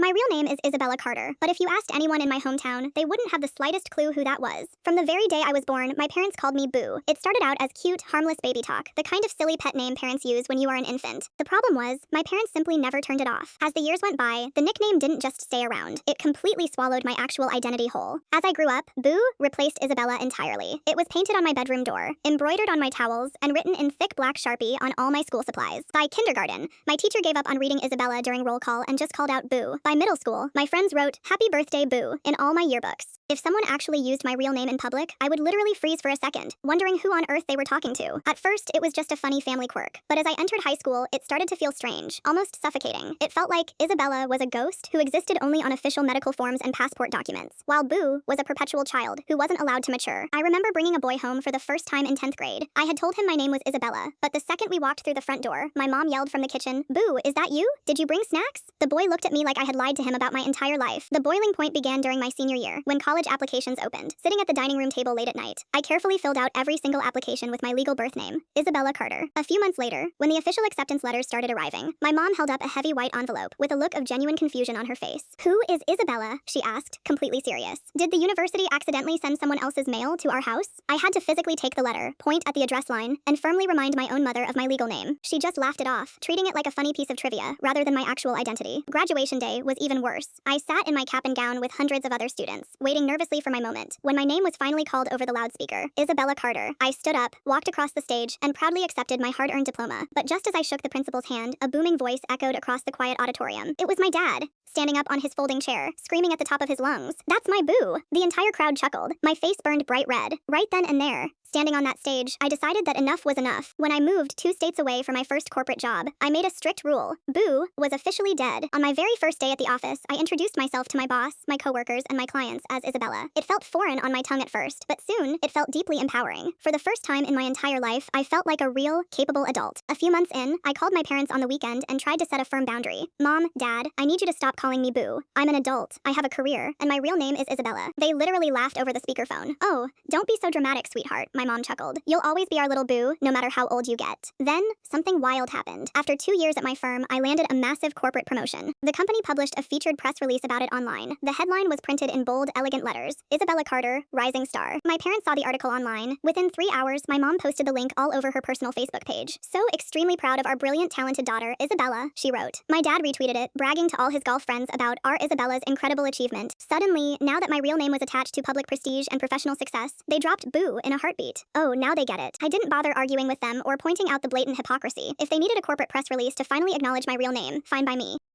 My real name is Isabella Carter, but if you asked anyone in my hometown, they wouldn't have the slightest clue who that was. From the very day I was born, my parents called me Boo. It started out as cute, harmless baby talk, the kind of silly pet name parents use when you are an infant. The problem was, my parents simply never turned it off. As the years went by, the nickname didn't just stay around. It completely swallowed my actual identity whole. As I grew up, Boo replaced Isabella entirely. It was painted on my bedroom door, embroidered on my towels, and written in thick black Sharpie on all my school supplies. By kindergarten, my teacher gave up on reading Isabella during roll call and just called out Boo. By middle school, my friends wrote, "Happy birthday, Boo," in all my yearbooks. If someone actually used my real name in public, I would literally freeze for a second, wondering who on earth they were talking to. At first, it was just a funny family quirk, but as I entered high school, it started to feel strange, almost suffocating. It felt like Isabella was a ghost who existed only on official medical forms and passport documents, while Boo was a perpetual child who wasn't allowed to mature. I remember bringing a boy home for the first time in 10th grade. I had told him my name was Isabella, but the second we walked through the front door, my mom yelled from the kitchen, "Boo, is that you? Did you bring snacks?" The boy looked at me like I had lied to him about my entire life. The boiling point began during my senior year, when college applications opened. Sitting at the dining room table late at night, I carefully filled out every single application with my legal birth name, Isabella Carter. A few months later, when the official acceptance letters started arriving, my mom held up a heavy white envelope with a look of genuine confusion on her face. "Who is Isabella?" she asked, completely serious. "Did the university accidentally send someone else's mail to our house?" I had to physically take the letter, point at the address line, and firmly remind my own mother of my legal name. She just laughed it off, treating it like a funny piece of trivia, rather than my actual identity. Graduation day was even worse. I sat in my cap and gown with hundreds of other students, waiting nervously for my moment. When my name was finally called over the loudspeaker, Isabella Carter, I stood up, walked across the stage, and proudly accepted my hard-earned diploma. But just as I shook the principal's hand, a booming voice echoed across the quiet auditorium. It was my dad, standing up on his folding chair, screaming at the top of his lungs, "That's my Boo!" The entire crowd chuckled. My face burned bright red. Right then and there, standing on that stage, I decided that enough was enough. When I moved 2 states away for my first corporate job, I made a strict rule. Boo was officially dead. On my very first day at the office, I introduced myself to my boss, my coworkers, and my clients as Isabella. It felt foreign on my tongue at first, but soon, it felt deeply empowering. For the first time in my entire life, I felt like a real, capable adult. A few months in, I called my parents on the weekend and tried to set a firm boundary. "Mom, Dad, I need you to stop calling me Boo. I'm an adult, I have a career, and my real name is Isabella." They literally laughed over the speakerphone. "Oh, don't be so dramatic, sweetheart," my mom chuckled. "You'll always be our little Boo, no matter how old you get." Then, something wild happened. After 2 years at my firm, I landed a massive corporate promotion. The company published a featured press release about it online. The headline was printed in bold, elegant letters, "Isabella Carter, rising star." My parents saw the article online. Within 3 hours, my mom posted the link all over her personal Facebook page. "So extremely proud of our brilliant, talented daughter, Isabella," she wrote. My dad retweeted it, bragging to all his golf friends about our Isabella's incredible achievement. Suddenly, now that my real name was attached to public prestige and professional success, they dropped Boo in a heartbeat. Oh, now they get it. I didn't bother arguing with them or pointing out the blatant hypocrisy. If they needed a corporate press release to finally acknowledge my real name, fine by me.